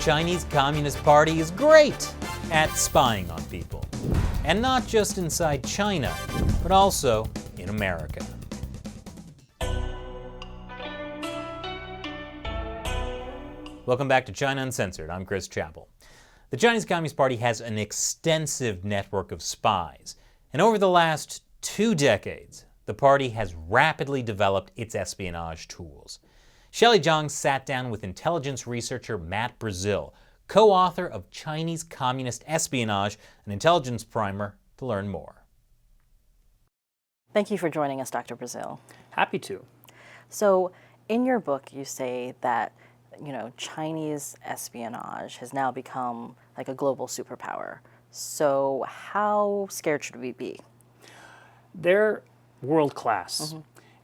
Chinese Communist Party is great at spying on people. And not just inside China, but also in America. Welcome back to China Uncensored. I'm Chris Chappell. The Chinese Communist Party has an extensive network of spies, and over the last 2 decades, the party has rapidly developed its espionage tools. Shelley Zhang sat down with intelligence researcher Matt Brazil, co-author of Chinese Communist Espionage, an intelligence primer, to learn more. Thank you for joining us, Dr. Brazil. Happy to. So, in your book, you say that Chinese espionage has now become like a global superpower. So how scared should we be? They're world class.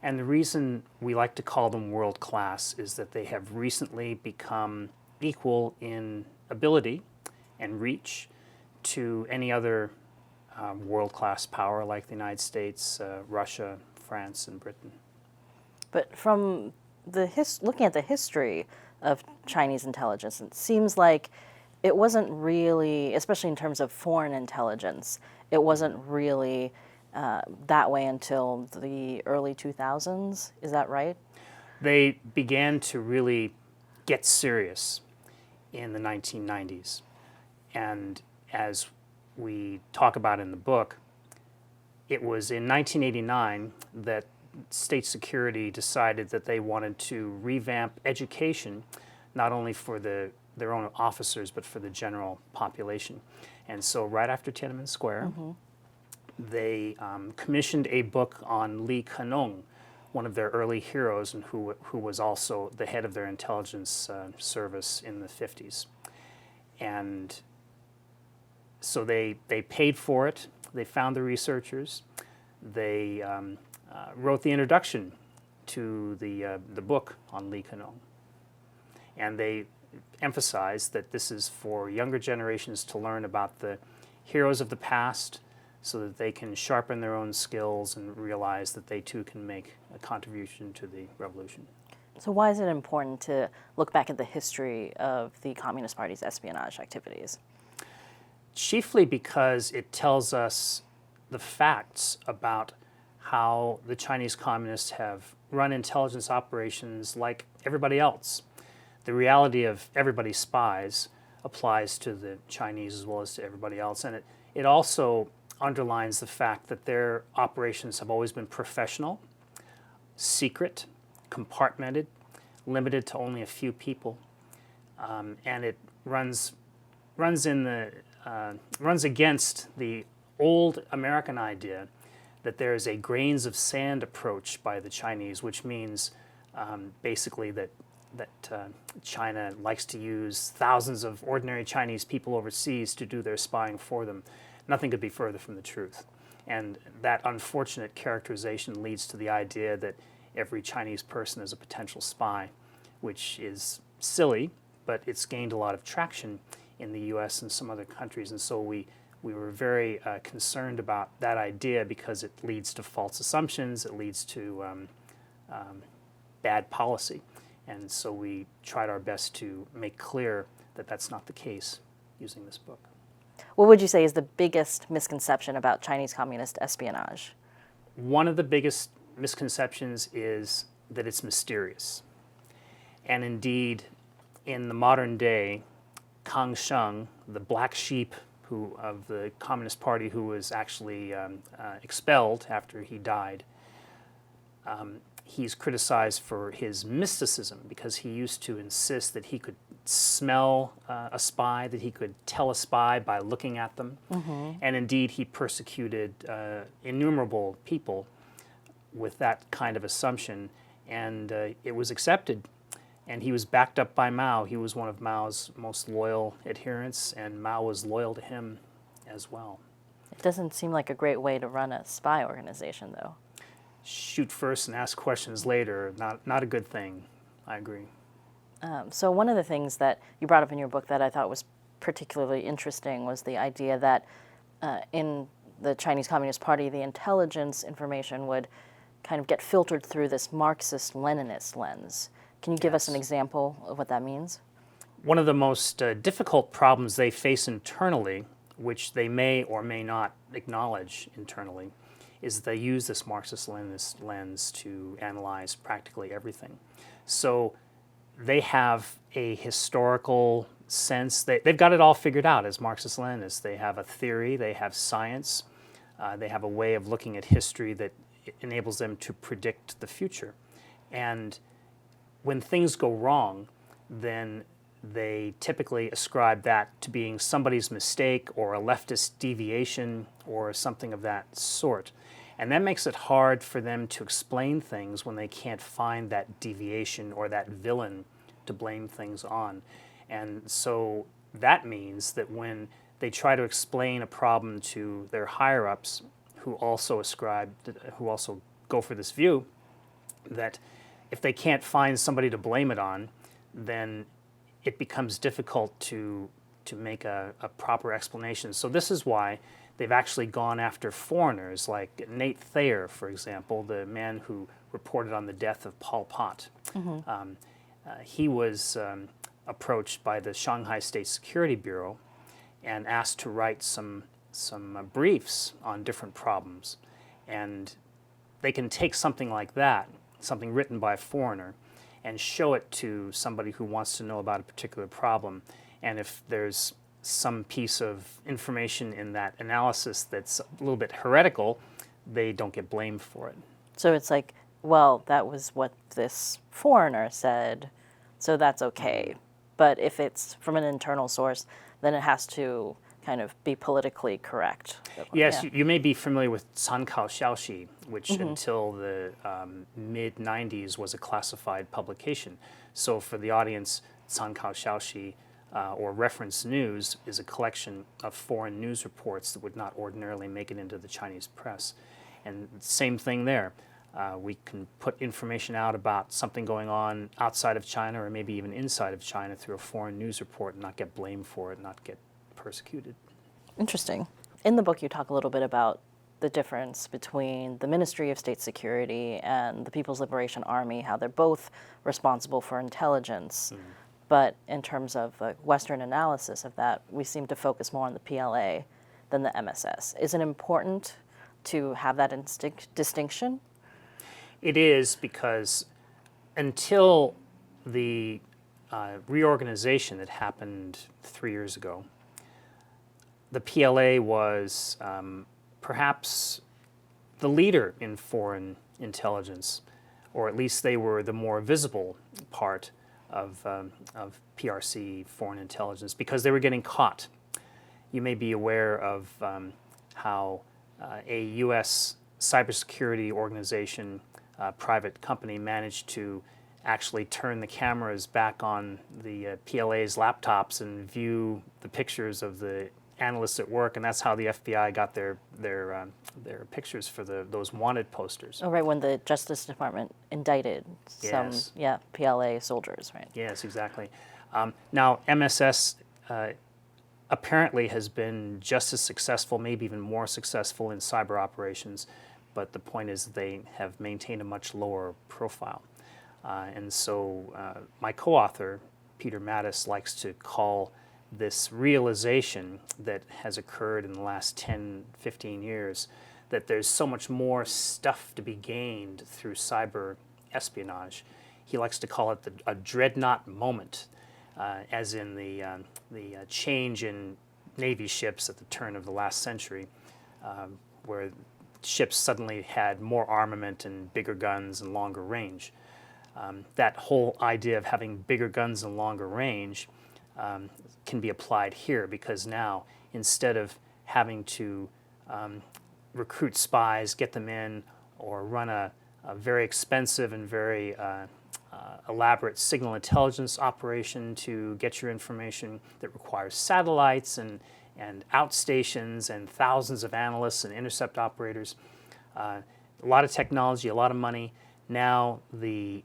And the reason we like to call them world class is that they have recently become equal in ability and reach to any other world class power like the United States, Russia, France, and Britain. But from looking at the history of Chinese intelligence, it seems like it wasn't really, especially in terms of foreign intelligence, it wasn't really that way until the early 2000s. Is that right? They began to really get serious in the 1990s. And as we talk about in the book, it was in 1989 that state security decided that they wanted to revamp education, not only for their own officers, but for the general population. And so right after Tiananmen Square, they commissioned a book on Li Kenong, one of their early heroes, and who was also the head of their intelligence service in the 50s. And so they paid for it. They found the researchers. They wrote the introduction to the book on Li Kenong. And they emphasized that this is for younger generations to learn about the heroes of the past so that they can sharpen their own skills and realize that they too can make a contribution to the revolution. So why is it important to look back at the history of the Communist Party's espionage activities? Chiefly because it tells us the facts about how the Chinese communists have run intelligence operations like everybody else. The reality of everybody's spies applies to the Chinese as well as to everybody else. And it also underlines the fact that their operations have always been professional, secret, compartmented, limited to only a few people. And it runs against the old American idea that there is a grains of sand approach by the Chinese, which means basically that China likes to use thousands of ordinary Chinese people overseas to do their spying for them. Nothing could be further from the truth. And that unfortunate characterization leads to the idea that every Chinese person is a potential spy, which is silly, but it's gained a lot of traction in the US and some other countries. And so we were very concerned about that idea because it leads to false assumptions, it leads to bad policy. And so we tried our best to make clear that that's not the case using this book. What would you say is the biggest misconception about Chinese communist espionage? One of the biggest misconceptions is that it's mysterious. And indeed, in the modern day, Kang Sheng, the black sheep of the Communist Party who was actually expelled after he died, he's criticized for his mysticism because he used to insist that he could smell a spy, that he could tell a spy by looking at them. And indeed, he persecuted innumerable people with that kind of assumption, and it was accepted. And he was backed up by Mao. He was one of Mao's most loyal adherents, and Mao was loyal to him as well. It doesn't seem like a great way to run a spy organization, though. Shoot first and ask questions later, not a good thing. I agree. So one of the things that you brought up in your book that I thought was particularly interesting was the idea that in the Chinese Communist Party, the intelligence information would kind of get filtered through this Marxist Leninist lens. Can you give us an example of what that means? One of the most difficult problems they face internally, which they may or may not acknowledge internally, is they use this Marxist Leninist lens to analyze practically everything. So they have a historical sense. They've got it all figured out as Marxist Leninists. They have a theory, they have science, they have a way of looking at history that enables them to predict the future. And when things go wrong, then they typically ascribe that to being somebody's mistake or a leftist deviation or something of that sort. And that makes it hard for them to explain things when they can't find that deviation or that villain to blame things on. And so that means that when they try to explain a problem to their higher-ups who also go for this view, that if they can't find somebody to blame it on, then it becomes difficult to make a proper explanation. So this is why they've actually gone after foreigners, like Nate Thayer, for example, the man who reported on the death of Pol Pot. He was approached by the Shanghai State Security Bureau and asked to write some briefs on different problems. And they can take something like that, something written by a foreigner, and show it to somebody who wants to know about a particular problem. And if there's some piece of information in that analysis that's a little bit heretical, they don't get blamed for it. So it's like, well, that was what this foreigner said, so that's okay. But if it's from an internal source, then it has to kind of be politically correct. Yes, you may be familiar with 参考消息, which until the mid-90s was a classified publication. So for the audience, 参考消息 or reference news is a collection of foreign news reports that would not ordinarily make it into the Chinese press. And same thing there. We can put information out about something going on outside of China or maybe even inside of China through a foreign news report and not get blamed for it, not get persecuted. Interesting. In the book, you talk a little bit about the difference between the Ministry of State Security and the People's Liberation Army, how they're both responsible for intelligence. But in terms of the Western analysis of that, we seem to focus more on the PLA than the MSS. Is it important to have that distinction? It is, because until the reorganization that happened 3 years ago, the PLA was perhaps the leader in foreign intelligence, or at least they were the more visible part of PRC foreign intelligence, because they were getting caught. You may be aware of how a U.S. cybersecurity organization, private company, managed to actually turn the cameras back on the PLA's laptops and view the pictures of the analysts at work, and that's how the FBI got their pictures for those wanted posters. Oh, right, when the Justice Department indicted some PLA soldiers, right? Yes, exactly. Now, MSS apparently has been just as successful, maybe even more successful in cyber operations, but the point is they have maintained a much lower profile. And so my co-author, Peter Mattis, likes to call this realization that has occurred in the last 10, 15 years, that there's so much more stuff to be gained through cyber espionage. He likes to call it a dreadnought moment, as in the change in Navy ships at the turn of the last century, where ships suddenly had more armament and bigger guns and longer range. That whole idea of having bigger guns and longer range can be applied here, because now, instead of having to recruit spies, get them in, or run a very expensive and very elaborate signal intelligence operation to get your information that requires satellites and outstations and thousands of analysts and intercept operators, a lot of technology, a lot of money. Now the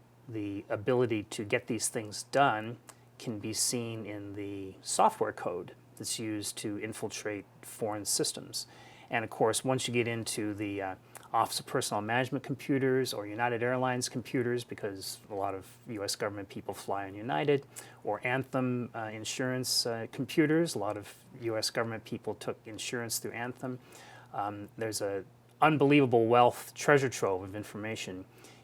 ability to get these things done can be seen in the software code that's used to infiltrate foreign systems. And of course, once you get into the Office of Personnel Management computers or United Airlines computers, because a lot of U.S. government people fly on United, or Anthem insurance computers. A lot of U.S. government people took insurance through Anthem. There's an unbelievable wealth, treasure trove of information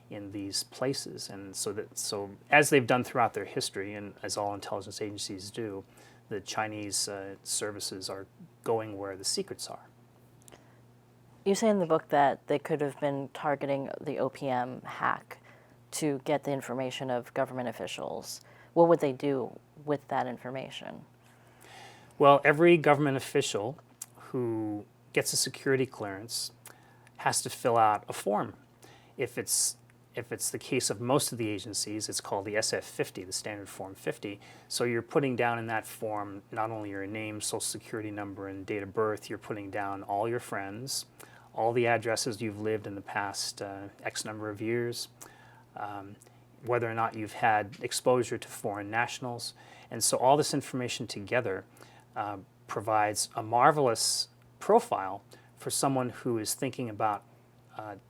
in these places, and so as they've done throughout their history, and as all intelligence agencies do, the Chinese services are going where the secrets are. You say in the book that they could have been targeting the OPM hack to get the information of government officials. What would they do with that information? Well, every government official who gets a security clearance has to fill out a form. If it's the case of most of the agencies, it's called the SF-50, the Standard Form 50. So you're putting down in that form not only your name, social security number, and date of birth, you're putting down all your friends, all the addresses you've lived in the past X number of years, whether or not you've had exposure to foreign nationals. And so all this information together provides a marvelous profile for someone who is thinking about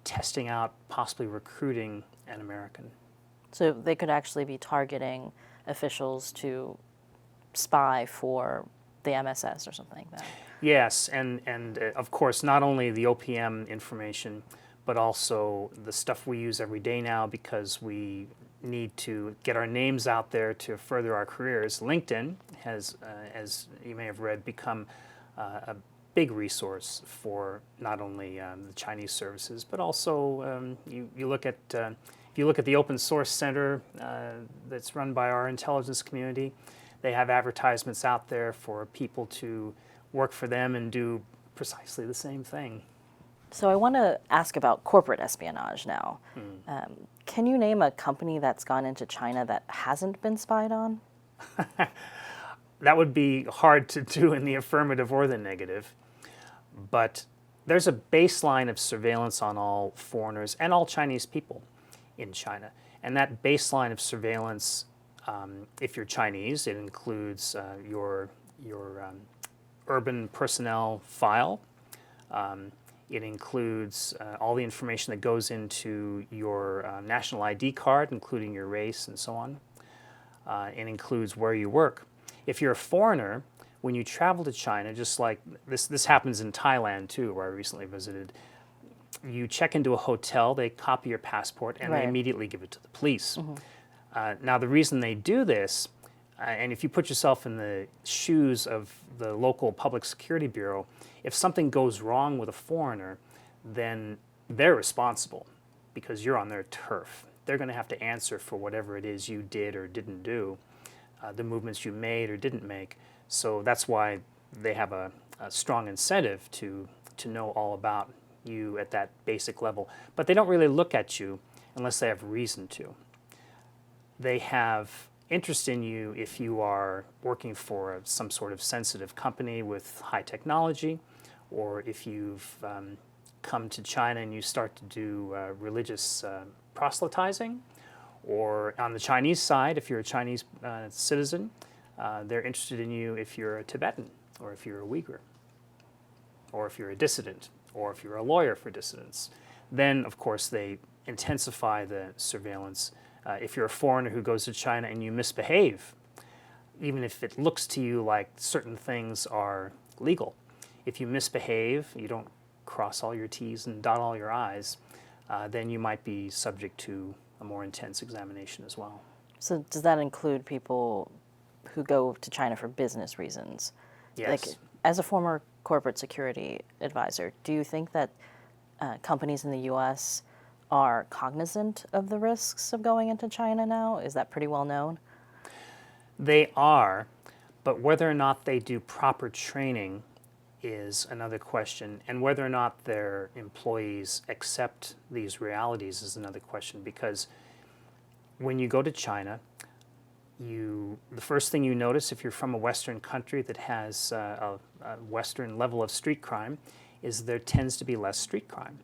testing out, possibly recruiting an American. So they could actually be targeting officials to spy for the MSS or something like that. Yes, and of course, not only the OPM information, but also the stuff we use every day now because we need to get our names out there to further our careers. LinkedIn has, as you may have read, become a big resource for not only the Chinese services, but also you look at if you look at the open source center that's run by our intelligence community, they have advertisements out there for people to work for them and do precisely the same thing. So I want to ask about corporate espionage now. Can you name a company that's gone into China that hasn't been spied on? That would be hard to do in the affirmative or the negative. But there's a baseline of surveillance on all foreigners and all Chinese people in China. And that baseline of surveillance, if you're Chinese, it includes your urban personnel file. It includes all the information that goes into your national ID card, including your race and so on. It includes where you work. If you're a foreigner, when you travel to China, just like this happens in Thailand too, where I recently visited, you check into a hotel, they copy your passport, and they immediately give it to the police. Now, the reason they do this, and if you put yourself in the shoes of the local public security bureau, if something goes wrong with a foreigner, then they're responsible because you're on their turf. They're going to have to answer for whatever it is you did or didn't do, the movements you made or didn't make. So that's why they have a strong incentive to know all about you at that basic level. But they don't really look at you unless they have reason to. They have interest in you if you are working for some sort of sensitive company with high technology, or if you've come to China and you start to do religious proselytizing, or on the Chinese side, if you're a Chinese citizen, they're interested in you if you're a Tibetan, or if you're a Uyghur, or if you're a dissident, or if you're a lawyer for dissidents. Then, of course, they intensify the surveillance. If you're a foreigner who goes to China and you misbehave, even if it looks to you like certain things are legal, if you misbehave, you don't cross all your T's and dot all your I's, then you might be subject to a more intense examination as well. So does that include people who go to China for business reasons? Yes. Like, as a former corporate security advisor, do you think that companies in the U.S. are cognizant of the risks of going into China now? Is that pretty well known? They are, but whether or not they do proper training is another question, and whether or not their employees accept these realities is another question, because when you go to China, the first thing you notice if you're from a Western country that has a Western level of street crime is there tends to be less street crime.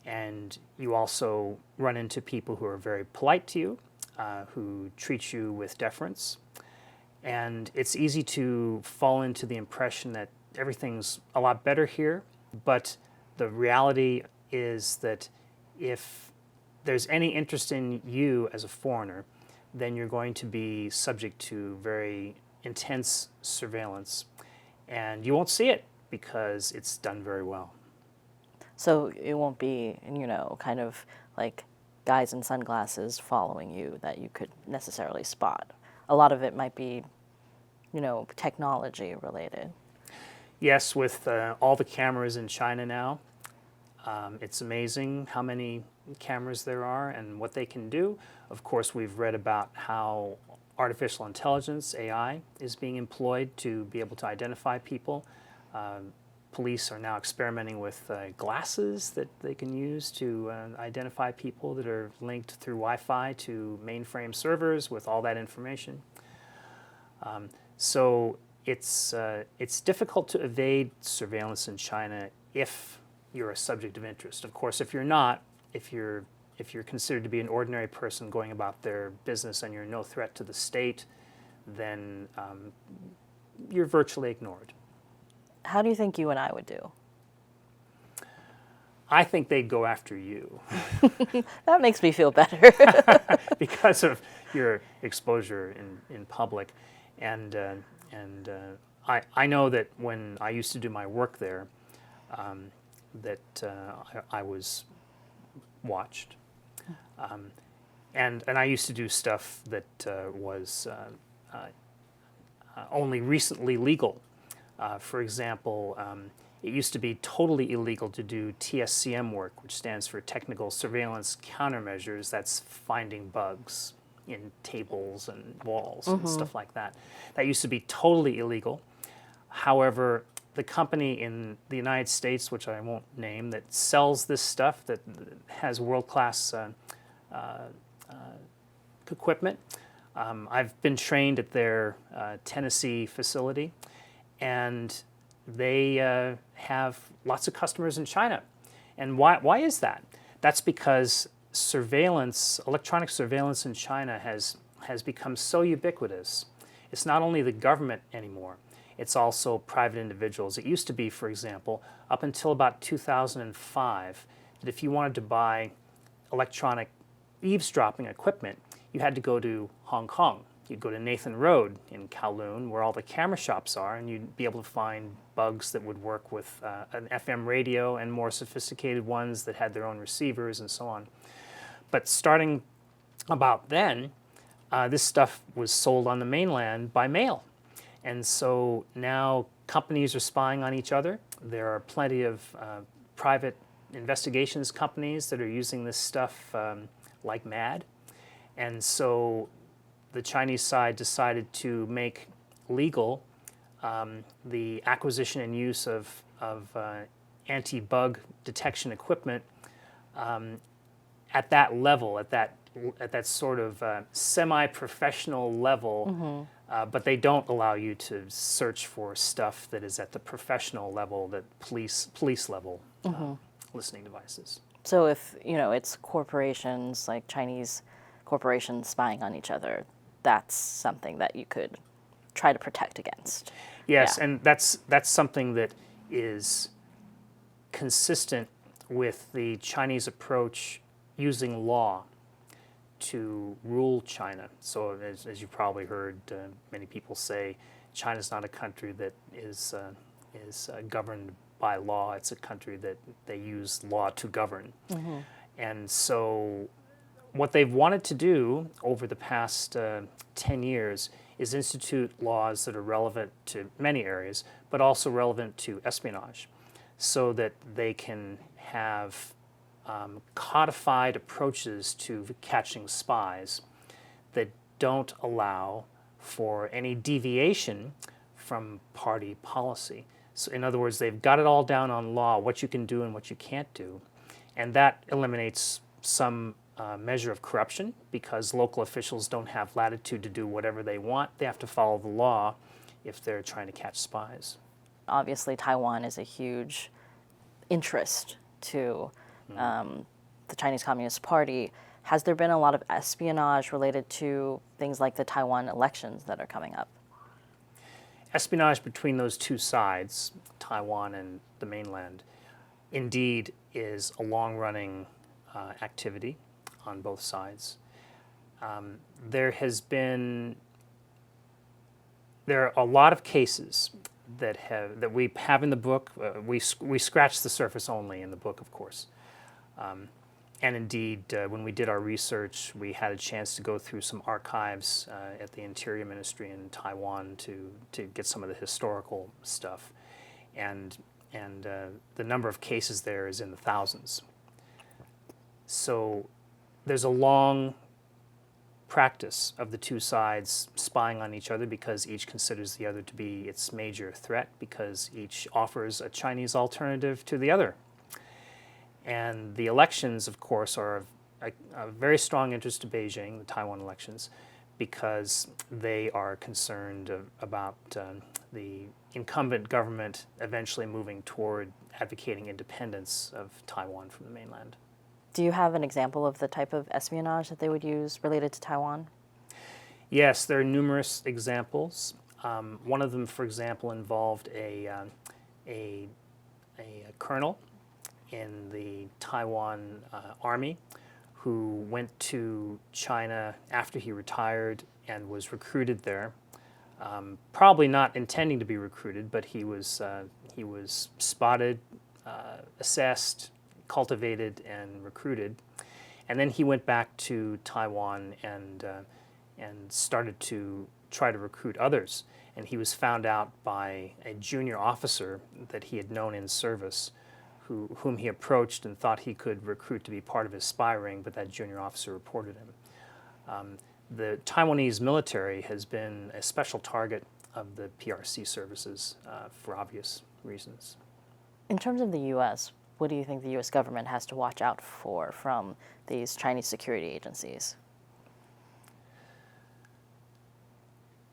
And you also run into people who are very polite to you, who treat you with deference. And it's easy to fall into the impression that everything's a lot better here, but the reality is that if there's any interest in you as a foreigner, then you're going to be subject to very intense surveillance, and you won't see it because it's done very well. So it won't be, kind of like guys in sunglasses following you that you could necessarily spot. A lot of it might be, technology related. Yes, with all the cameras in China now, it's amazing how many cameras there are and what they can do. Of course, we've read about how artificial intelligence, AI, is being employed to be able to identify people. Police are now experimenting with glasses that they can use to identify people that are linked through Wi-Fi to mainframe servers with all that information. So it's difficult to evade surveillance in China if you're a subject of interest. Of course, if you're not, if you're considered to be an ordinary person going about their business and you're no threat to the state, then you're virtually ignored. How do you think you and I would do? I think they'd go after you. That makes me feel better. Because of your exposure in public. And I know that when I used to do my work there, I was watched. And I used to do stuff that was only recently legal. For example, it used to be totally illegal to do TSCM work, which stands for Technical Surveillance Countermeasures. That's finding bugs in tables and walls and stuff like that. That used to be totally illegal. However, the company in the United States, which I won't name, that sells this stuff, that has world-class equipment. I've been trained at their Tennessee facility, and they have lots of customers in China. And why is that? That's because surveillance, electronic surveillance in China has become so ubiquitous. It's not only the government anymore, it's also private individuals. It used to be, for example, up until about 2005, that if you wanted to buy electronic eavesdropping equipment, you had to go to Hong Kong. You'd go to Nathan Road in Kowloon, where all the camera shops are, and you'd be able to find bugs that would work with an FM radio and more sophisticated ones that had their own receivers and so on. But starting about then, this stuff was sold on the mainland by mail. And so now companies are spying on each other. There are plenty of private investigations companies that are using this stuff like mad. And so the Chinese side decided to make legal the acquisition and use of anti-bug detection equipment at that level, at that sort of semi-professional level, but they don't allow you to search for stuff that is at the professional level, that police level listening devices. So if, it's corporations, like Chinese corporations spying on each other, that's something that you could try to protect against. Yes, Yeah. and that's something that is consistent with the Chinese approach using law to rule China. So as you probably heard many people say, China's not a country that is governed by law. It's a country that they use law to govern. And so what they've wanted to do over the past 10 years is institute laws that are relevant to many areas, but also relevant to espionage, so that they can have codified approaches to catching spies that don't allow for any deviation from party policy. So in other words, they've got it all down on law, what you can do and what you can't do. And that eliminates some measure of corruption, because local officials don't have latitude to do whatever they want. They have to follow the law if they're trying to catch spies. Obviously, Taiwan is a huge interest to the Chinese Communist Party. Has there been a lot of espionage related to things like the Taiwan elections that are coming up? Espionage between those two sides, Taiwan and the mainland, indeed is a long-running activity on both sides. There are a lot of cases that we have in the book. We scratch the surface only in the book, of course. And indeed, when we did our research, we had a chance to go through some archives at the Interior Ministry in Taiwan to get some of the historical stuff. And the number of cases there is in the thousands. So there's a long practice of the two sides spying on each other because each considers the other to be its major threat, because each offers a Chinese alternative to the other. And the elections, of course, are of a very strong interest to Beijing, the Taiwan elections, because they are concerned about the incumbent government eventually moving toward advocating independence of Taiwan from the mainland. Do you have an example of the type of espionage that they would use related to Taiwan? Yes, there are numerous examples. One of them, for example, involved a colonel in the Taiwan army who went to China after he retired and was recruited there. Probably not intending to be recruited, but he was spotted, assessed, cultivated, and recruited. And then he went back to Taiwan and started to try to recruit others. And he was found out by a junior officer that he had known in service, whom he approached and thought he could recruit to be part of his spy ring, but that junior officer reported him. The Taiwanese military has been a special target of the PRC services for obvious reasons. In terms of the U.S., what do you think the U.S. government has to watch out for from these Chinese security agencies?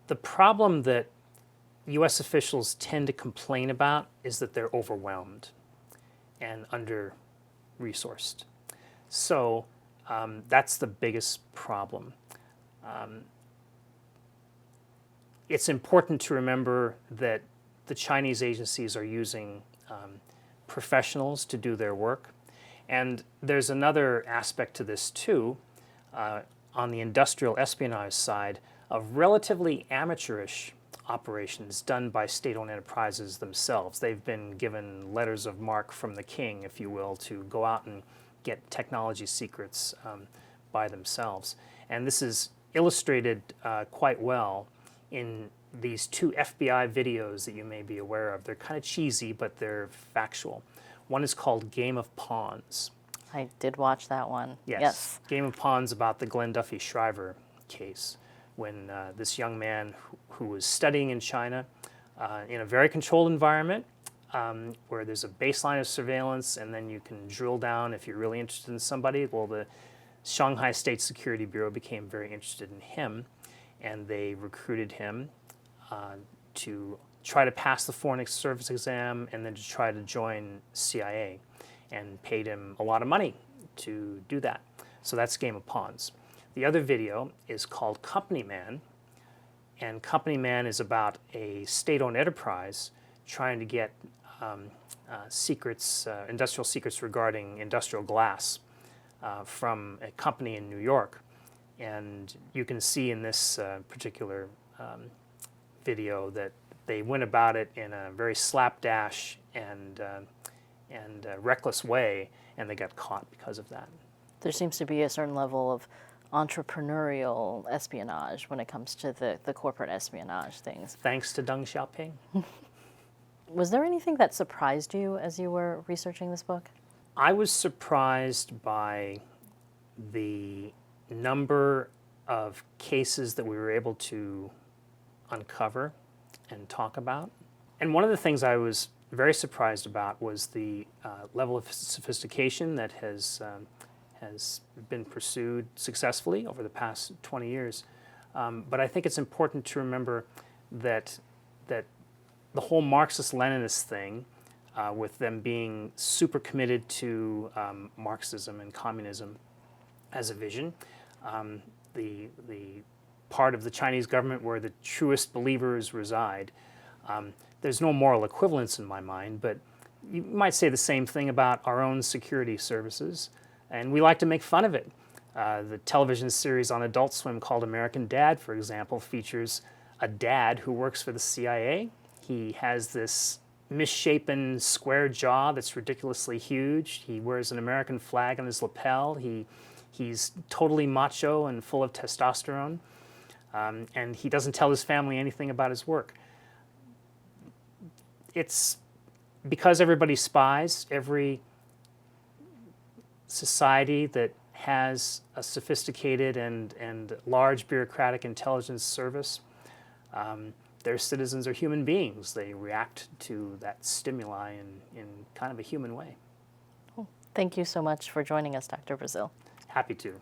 The problem that U.S. officials tend to complain about is that they're overwhelmed and under-resourced. So that's the biggest problem. It's important to remember that the Chinese agencies are using professionals to do their work. And there's another aspect to this too, on the industrial espionage side, of relatively amateurish operations done by state-owned enterprises themselves. They've been given letters of marque from the king, if you will, to go out and get technology secrets by themselves. And this is illustrated quite well in these two FBI videos that you may be aware of. They're kind of cheesy, but they're factual. One is called Game of Pawns. I did watch that one. Yes. Game of Pawns about the Glenn Duffy Shriver case, when this young man who was studying in China in a very controlled environment where there's a baseline of surveillance and then you can drill down if you're really interested in somebody. Well, the Shanghai State Security Bureau became very interested in him, and they recruited him to try to pass the Foreign Service exam and then to try to join CIA, and paid him a lot of money to do that. So that's Game of Pawns. The other video is called Company Man, and Company Man is about a state-owned enterprise trying to get secrets, industrial secrets regarding industrial glass from a company in New York. And you can see in this particular video that they went about it in a very slapdash and reckless way, and they got caught because of that. There seems to be a certain level of entrepreneurial espionage when it comes to the corporate espionage things. Thanks to Deng Xiaoping. Was there anything that surprised you as you were researching this book? I was surprised by the number of cases that we were able to uncover and talk about. And one of the things I was very surprised about was the level of sophistication that has been pursued successfully over the past 20 years. But I think it's important to remember that the whole Marxist Leninist thing, with them being super committed to Marxism and communism as a vision, the part of the Chinese government where the truest believers reside, there's no moral equivalence in my mind, but you might say the same thing about our own security services, and we like to make fun of it. The television series on Adult Swim called American Dad, for example, features a dad who works for the CIA. He has this misshapen square jaw that's ridiculously huge. He wears an American flag on his lapel. He's totally macho and full of testosterone, and he doesn't tell his family anything about his work. It's because everybody spies. Every society that has a sophisticated and large bureaucratic intelligence service, their citizens are human beings. They react to that stimuli in kind of a human way. Thank you so much for joining us, Dr. Brazil. Happy to.